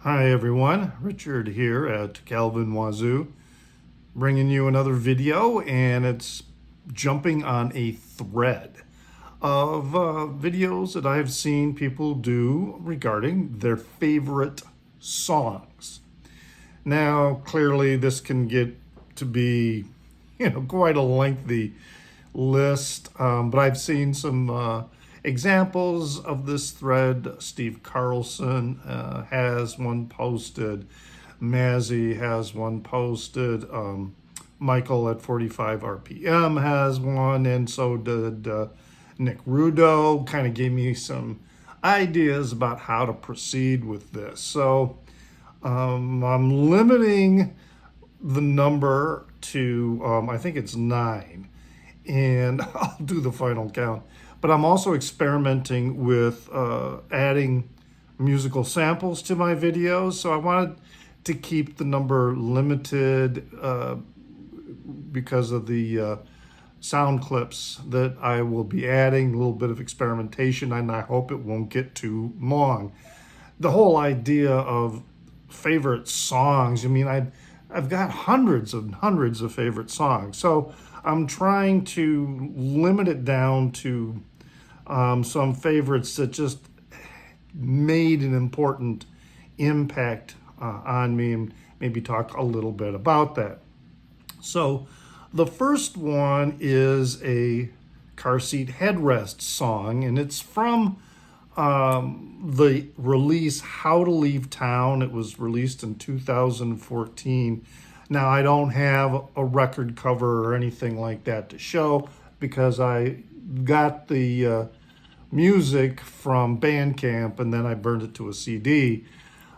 Hi everyone, Richard here at Calvin Wazoo, bringing you another video, and it's jumping on a thread of videos that I've seen people do regarding their favorite songs. Now, clearly this can get to be, quite a lengthy list, but I've seen some examples of this thread. Steve Carlson has one posted. Mazzy has one posted. Michael at 45 RPM has one, and so did Nick Rudo. Kind of gave me some ideas about how to proceed with this. So I'm limiting the number to, I think it's 9, and I'll do the final count. But I'm also experimenting with adding musical samples to my videos. So I wanted to keep the number limited because of the sound clips that I will be adding, a little bit of experimentation, and I hope it won't get too long. The whole idea of favorite songs, I've got hundreds and hundreds of favorite songs. So I'm trying to limit it down to some favorites that just made an important impact on me, and maybe talk a little bit about that. So the first one is a Car Seat Headrest song, and it's from the release How to Leave Town. It was released in 2014. Now, I don't have a record cover or anything like that to show because I got the music from Bandcamp and then I burned it to a CD.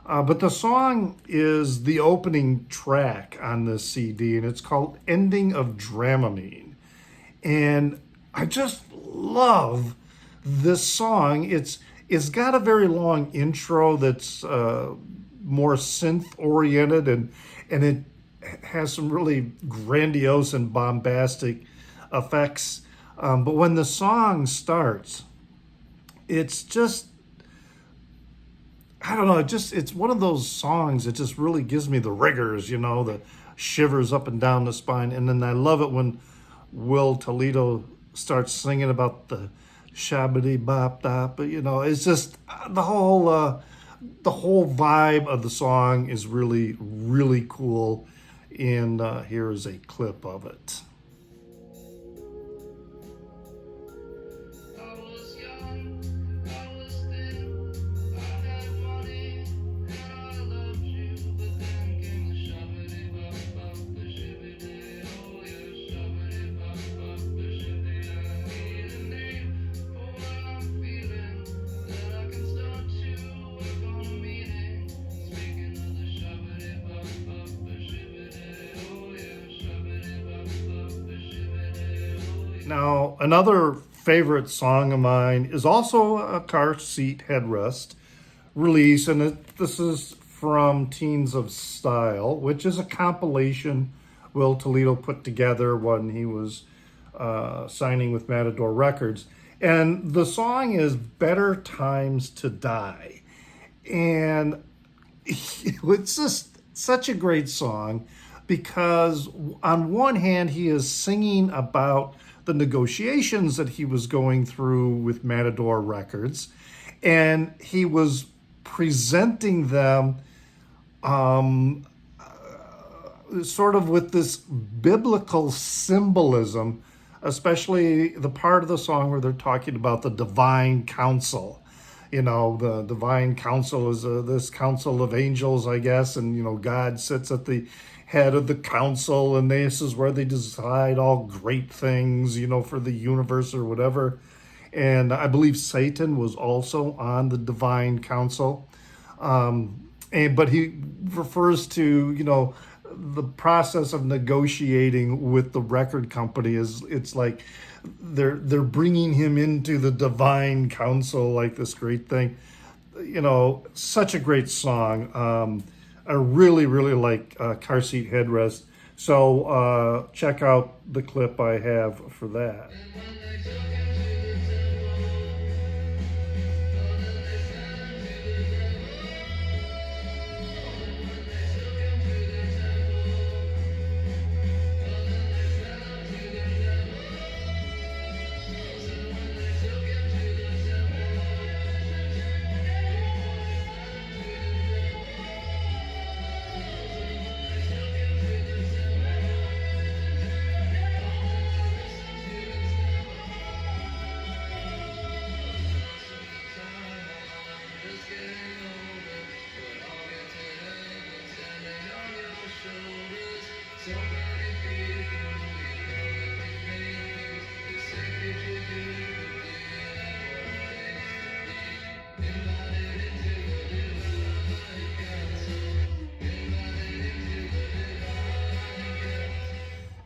But the song is the opening track on this CD, and it's called Ending of Dramamine. And I just love this song. It's got a very long intro that's more synth oriented, and it has some really grandiose and bombastic effects. But when the song starts, it's just, I don't know, it's one of those songs that just really gives me the rigors, the shivers up and down the spine. And then I love it when Will Toledo starts singing about the shabby bop dop. It's just the whole vibe of the song is really, really cool. And here is a clip of it. Now, another favorite song of mine is also a Car Seat Headrest release, and this is from Teens of Style, which is a compilation Will Toledo put together when he was signing with Matador Records. And the song is Better Times to Die. And it's just such a great song because on one hand, he is singing about the negotiations that he was going through with Matador Records, and he was presenting them sort of with this biblical symbolism, especially the part of the song where they're talking about the divine council. The divine council is this council of angels, I guess, and God sits at the head of the council, and this is where they decide all great things, for the universe or whatever. And I believe Satan was also on the divine council. But he refers to, the process of negotiating with the record company it's like they're bringing him into the divine council, like this great thing. Such a great song. I really, really like Car Seat Headrest. So check out the clip I have for that.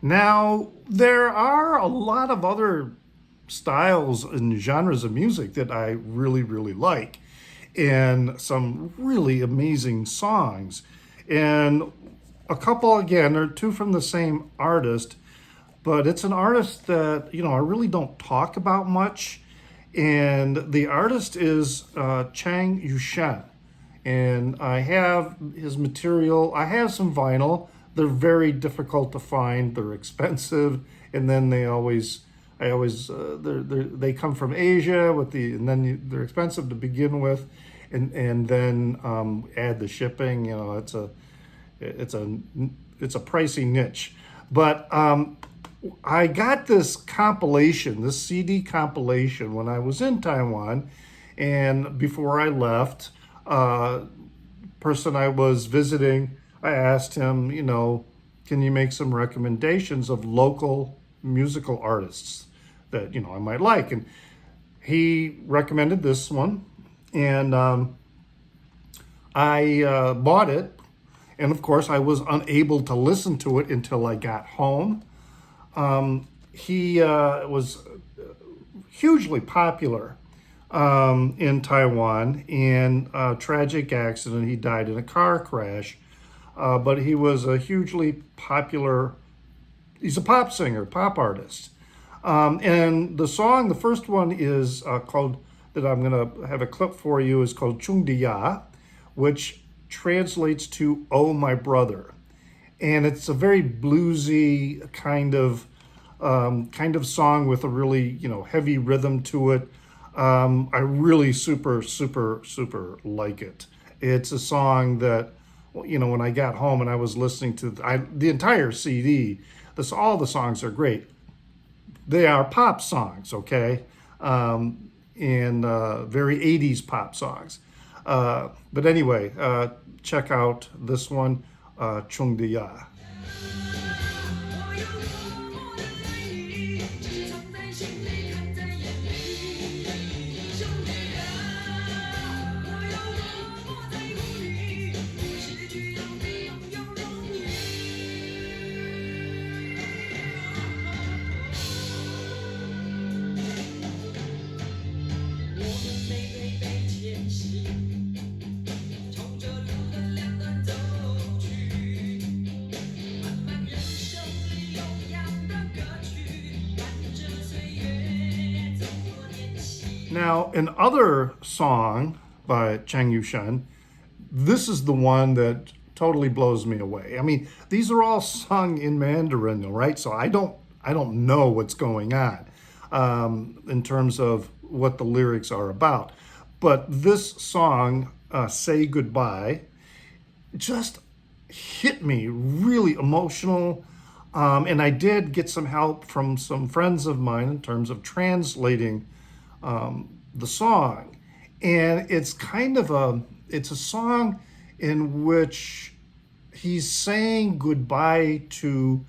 Now, there are a lot of other styles and genres of music that I really, really like, and some really amazing songs. And a couple, again, are two from the same artist, but it's an artist that, I really don't talk about much. And the artist is Chang Yu-Shen. And I have his material. I have some vinyl. They're very difficult to find. They're expensive, and then they come from Asia and then they're expensive to begin with, and then add the shipping. It's a pricey niche, but I got this compilation, this CD compilation, when I was in Taiwan, and before I left, person I was visiting, I asked him, can you make some recommendations of local musical artists that I might like, and he recommended this one, and I bought it, and of course I was unable to listen to it until I got home. He was hugely popular in Taiwan. In a tragic accident, he died in a car crash. But he was a hugely popular, he's a pop singer, pop artist. And the first one is called, that I'm going to have a clip for you, is called Chung Dia, which translates to "Oh My Brother." And it's a very bluesy kind of song with a really heavy rhythm to it. I really super like it. It's a song that when I got home and I was listening to the entire CD. All the songs are great. They are pop songs, okay, and very 80s pop songs. But anyway, check out this one, Chung Dia. Now, another song by Chang Yu-Shen, this is the one that totally blows me away. I mean, these are all sung in Mandarin, right? So I don't know what's going on in terms of what the lyrics are about. But this song, "Say Goodbye," just hit me, really emotional. And I did get some help from some friends of mine in terms of translating the song. And it's it's a song in which he's saying goodbye to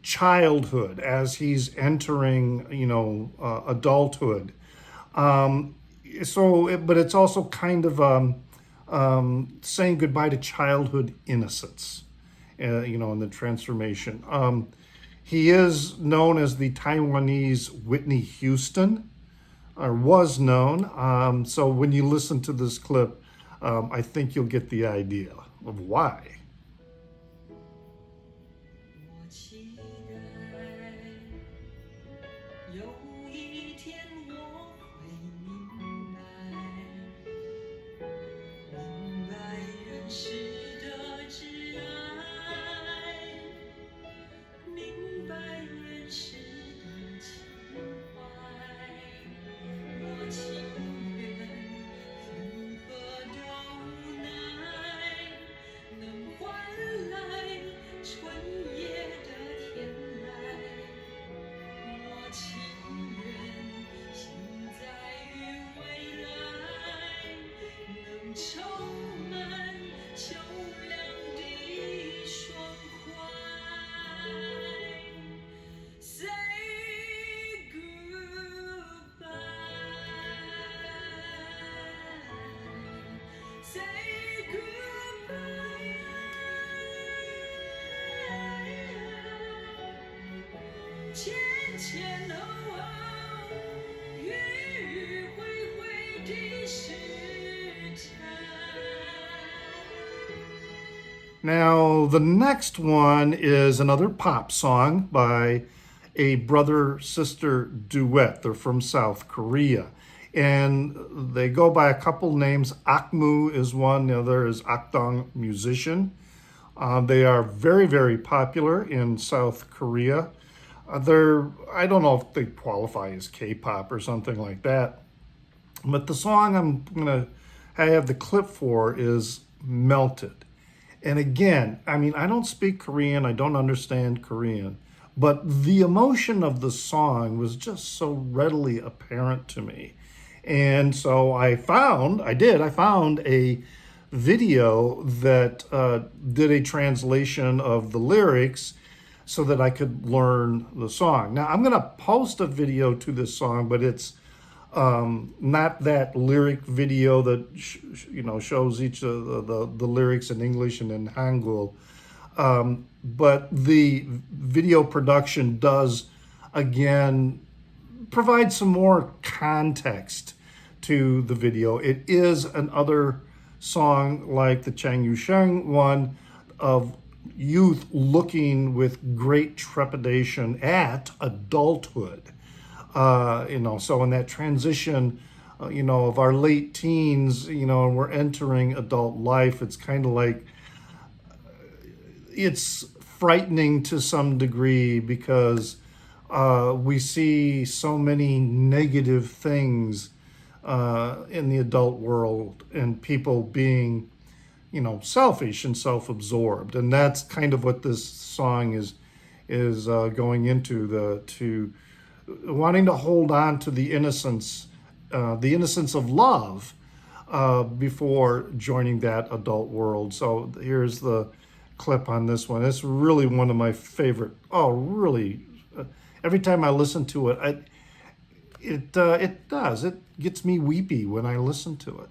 childhood as he's entering, adulthood. But it's also saying goodbye to childhood innocence, in the transformation. He is known as the Taiwanese Whitney Houston, or was known. So when you listen to this clip, I think you'll get the idea of why. Now, the next one is another pop song by a brother-sister duet. They're from South Korea. And they go by a couple names. AKMU is one, the other is Akdong Musician. They are very, very popular in South Korea. I don't know if they qualify as K-pop or something like that. But the song I have the clip for is Melted. And again, I mean, I don't speak Korean, I don't understand Korean, but the emotion of the song was just so readily apparent to me. And so I found a video that did a translation of the lyrics so that I could learn the song. Now, I'm going to post a video to this song, but it's not that lyric video that shows each of the lyrics in English and in Hangul, but the video production does again provide some more context to the video. It is another song like the Chang Yu-Shen one of youth looking with great trepidation at adulthood. So in that transition, of our late teens, and we're entering adult life, it's kind of like, it's frightening to some degree because we see so many negative things in the adult world and people being, selfish and self-absorbed. And that's kind of what this song is going into, wanting to hold on to the innocence of love before joining that adult world. So here's the clip on this one. It's really one of my favorite. Oh, really? Every time I listen to it, it gets me weepy when I listen to it.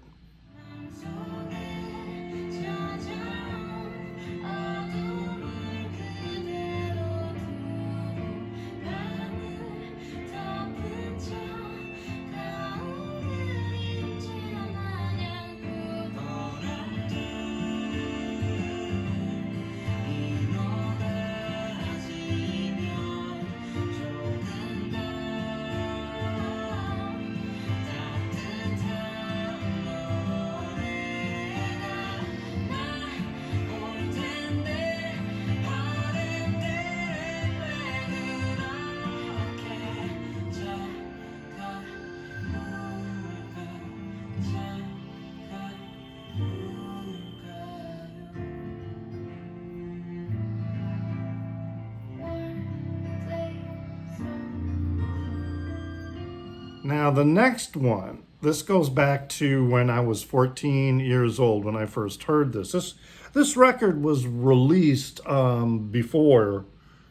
Now, the next one, this goes back to when I was 14 years old when I first heard this. This record was released before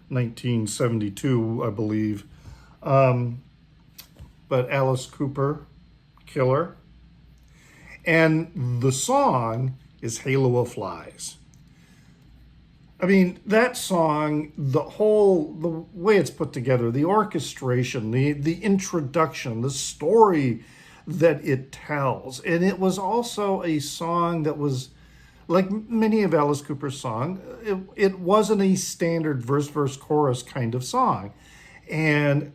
1972, I believe. But Alice Cooper, Killer. And the song is Halo of Flies. I mean, that song, the way it's put together, the orchestration, the introduction, the story that it tells. And it was also a song that was, like many of Alice Cooper's songs, it wasn't a standard verse, chorus kind of song. And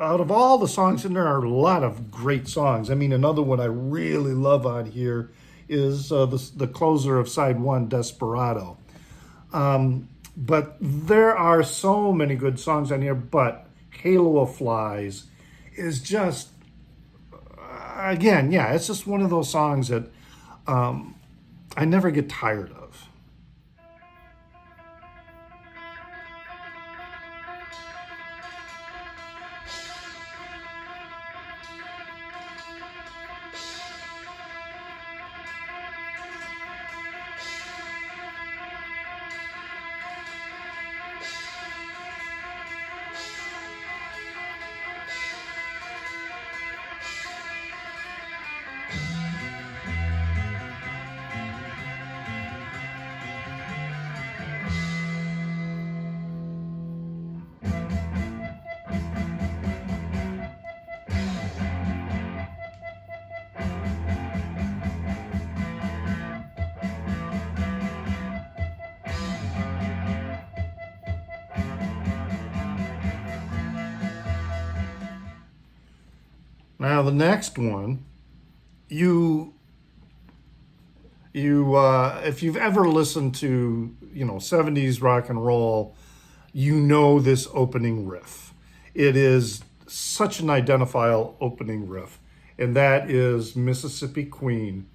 out of all the songs, and there are a lot of great songs. I mean, another one I really love on here is the closer of side one, Desperado. But there are so many good songs on here, but Halo of Flies is just, again, yeah, it's just one of those songs that I never get tired of. Now the next one, you if you've ever listened to 70s rock and roll, you know this opening riff. It is such an identifiable opening riff, and that is Mississippi Queen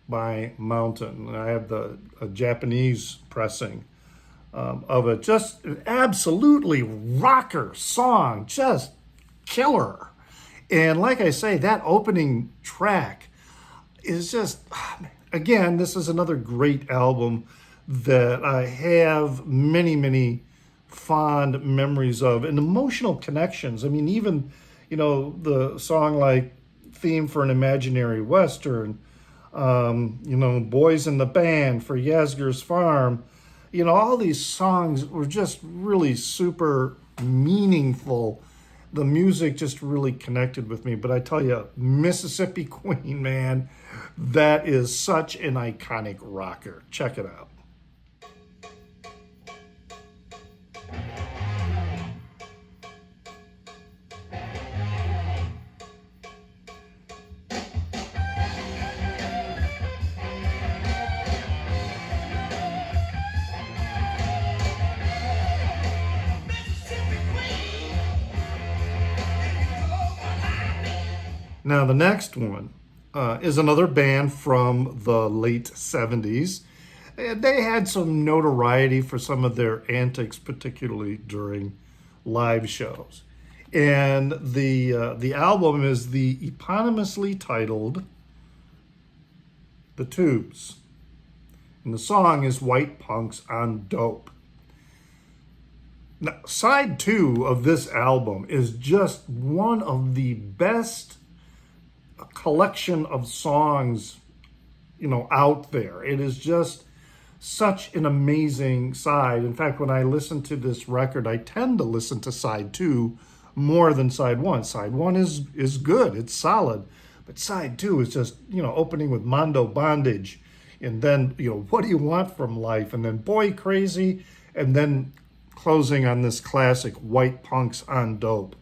by Mountain. And I have a Japanese pressing of it. Just an absolutely rocker song, just killer. And like I say, that opening track is just, again, this is another great album that I have many, many fond memories of and emotional connections. I mean, even, the song like Theme for an Imaginary Western, Boys in the Band for Yasgur's Farm, all these songs were just really super meaningful. The music just really connected with me. But I tell you, Mississippi Queen, man, that is such an iconic rocker. Check it out. Now, the next one is another band from the late 70s. They had some notoriety for some of their antics, particularly during live shows. And the album is the eponymously titled The Tubes. And the song is White Punks on Dope. Now, side 2 of this album is just one of the best collection of songs, out there. It is just such an amazing side. In fact, when I listen to this record, I tend to listen to side 2 more than side 1. Side 1 is good, it's solid, but side 2 is just, opening with Mondo Bondage, and then, What Do You Want from Life, and then Boy Crazy, and then closing on this classic White Punks on Dope.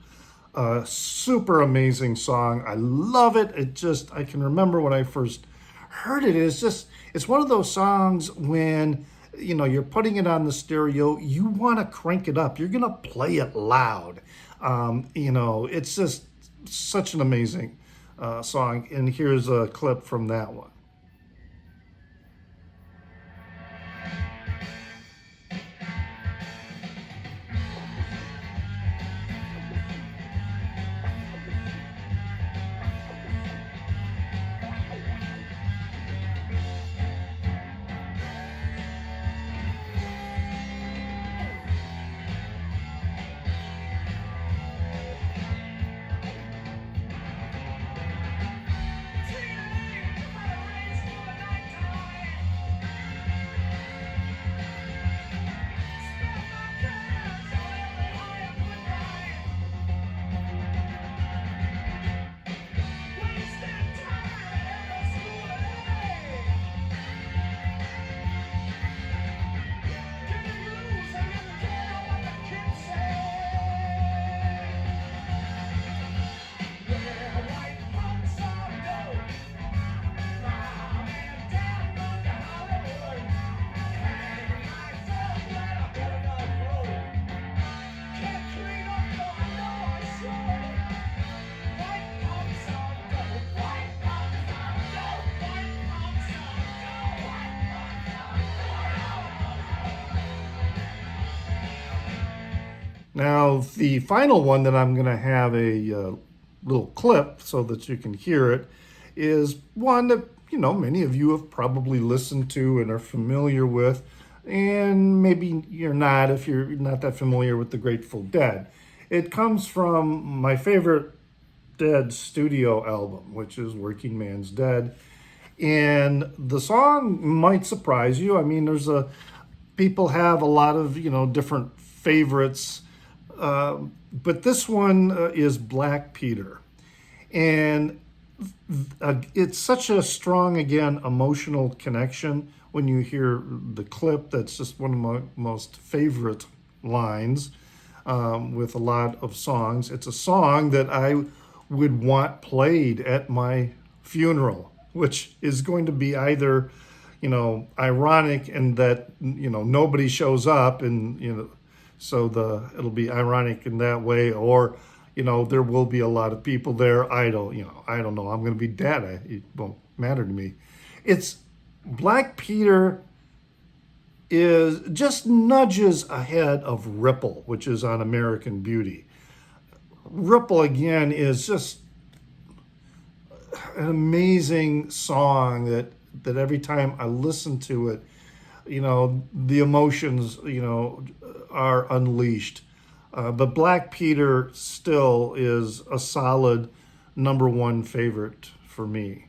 Super amazing song. I love it. I can remember when I first heard it. It's one of those songs when, you're putting it on the stereo, you want to crank it up. You're going to play it loud. It's just such an amazing song. And here's a clip from that one. Now, the final one that I'm going to have a little clip so that you can hear it is one that, many of you have probably listened to and are familiar with, and maybe you're not if you're not that familiar with the Grateful Dead. It comes from my favorite Dead studio album, which is Working Man's Dead. And the song might surprise you. I mean, people have a lot of, different favorites. But this one is Black Peter. And it's such a strong, again, emotional connection when you hear the clip. That's just one of my most favorite lines with a lot of songs. It's a song that I would want played at my funeral, which is going to be either, ironic in that, nobody shows up and, so it'll be ironic in that way, or, there will be a lot of people there. I don't know. I'm going to be dead. It won't matter to me. It's Black Peter is just nudges ahead of Ripple, which is on American Beauty. Ripple, again, is just an amazing song that every time I listen to it, the emotions, are unleashed. But Black Peter still is a solid #1 favorite for me.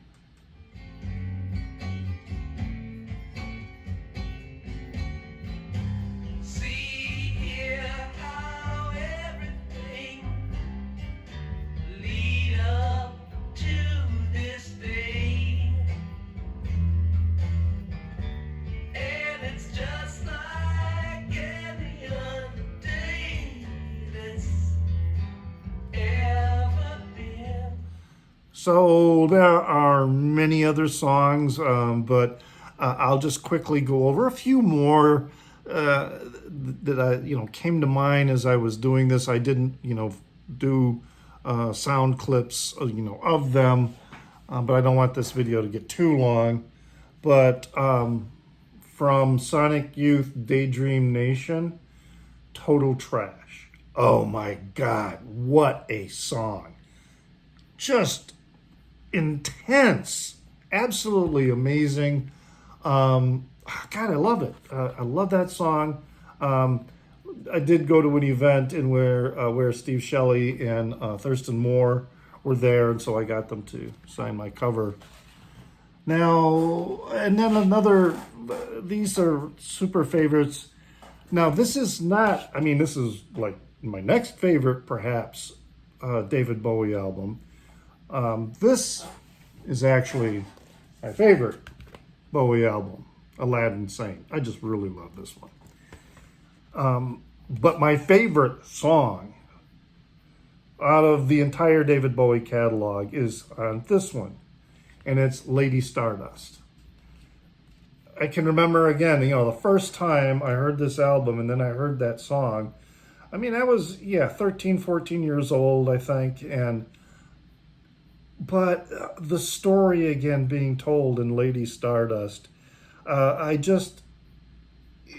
So there are many other songs, but I'll just quickly go over a few more that I came to mind as I was doing this. I didn't do sound clips of them, but I don't want this video to get too long. But from Sonic Youth Daydream Nation, Total Trash. Oh my God, what a song. Just intense, absolutely amazing. God, I love it. I love that song. I did go to an event in where Steve Shelley and Thurston Moore were there, and so I got them to sign my cover. Now, and then these are super favorites. Now, this is not, this is like my next favorite, perhaps, David Bowie album. This is actually my favorite Bowie album, Aladdin Sane. I just really love this one. But my favorite song out of the entire David Bowie catalog is on this one, and it's Lady Stardust. I can remember, again, the first time I heard this album and then I heard that song. I was, 13, 14 years old, I think, but the story, again, being told in Lady Stardust, I just,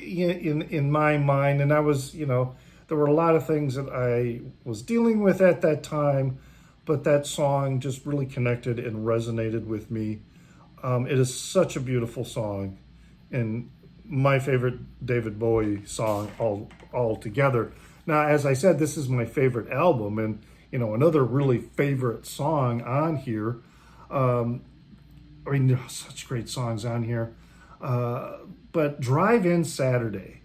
in my mind, and I was, there were a lot of things that I was dealing with at that time, but that song just really connected and resonated with me. It is such a beautiful song, and my favorite David Bowie song altogether. Now, as I said, this is my favorite album, and another really favorite song on here. There are such great songs on here. But Drive-In Saturday.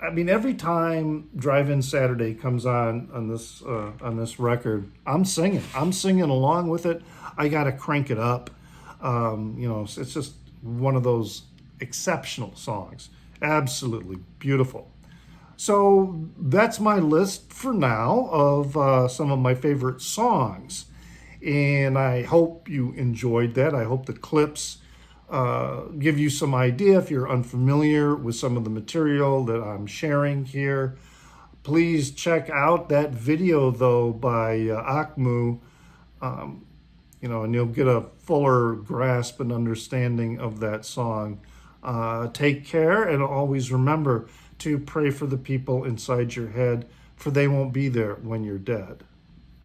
Every time Drive-In Saturday comes on this record, I'm singing. I'm singing along with it. I got to crank it up. It's just one of those exceptional songs. Absolutely beautiful. So that's my list for now of some of my favorite songs. And I hope you enjoyed that. I hope the clips give you some idea if you're unfamiliar with some of the material that I'm sharing here. Please check out that video, though, by AKMU, and you'll get a fuller grasp and understanding of that song. Take care, and always remember to pray for the people inside your head, for they won't be there when you're dead.